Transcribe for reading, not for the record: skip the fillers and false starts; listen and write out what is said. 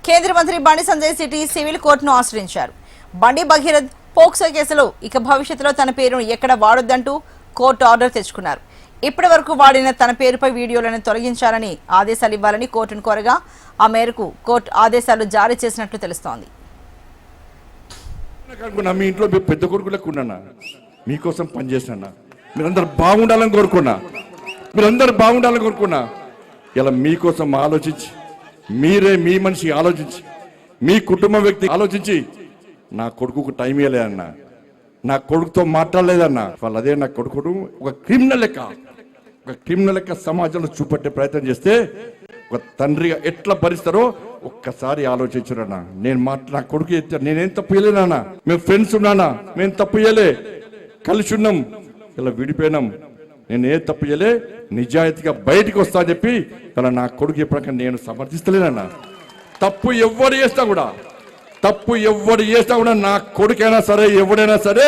కేంద్ర మంత్రి Bandi Sanjay city civil కోర్టును ఆశ్రయించారు. బండి భగీరథ్ పోక్సో కేసులో ఇక భవిష్యత్తులో తన పేరును ఎక్కడ వాడొద్దంటూ కోర్టు ఆర్డర్ తెచ్చుకున్నారు. ఇప్పటి వరకు వాడిన తన పేరుపై వీడియోలను తొలగించాలని ఆదేశాలు ఇవ్వాలని కోర్టును కోరగా ఆ మేరకు కోర్టు ఆదేశాలు జారీ చేసినట్లు తెలుస్తోంది. మీ ఇంట్లో పెద్ద కొడుకులకు ఉన్నానా, మీకోసం పనిచేసినా, మీరందరూ బాగుండాలని కోరుకున్నా, ఇలా మీకోసం ఆలోచించి, మీరే మీ మనిషి ఆలోచించి, మీ కుటుంబ వ్యక్తి ఆలోచించి నా కొడుకుకు టైం ఇవ్వలేదన్నా, నా కొడుకుతో మాట్లాడలేదన్నా. వాళ్ళు అదే నా కొడుకును ఒక క్రిమినల్ లెక్క సమాజంలో చూపెట్టే ప్రయత్నం చేస్తే ఒక తండ్రిగా ఎట్లా భరిస్తారో ఒక్కసారి ఆలోచించురన్నా. నా కొడుకు నేనేం తప్పు చేయలేనా, మేము ఫ్రెండ్స్ ఉన్నానా, మేము తప్పు చేయలే, కలిసి ఉన్నాం, ఇలా విడిపోయినాం, నేను ఏ తప్పు చేయలే, నిజాయితీగా బయటికి వస్తా అని చెప్పి ఇలా నా కొడుకు ఎప్పటికీ నేను సమర్థిస్తలేనన్నా. తప్పు ఎవరు చేస్తా కూడా నా కొడుకైనా సరే ఎవడైనా సరే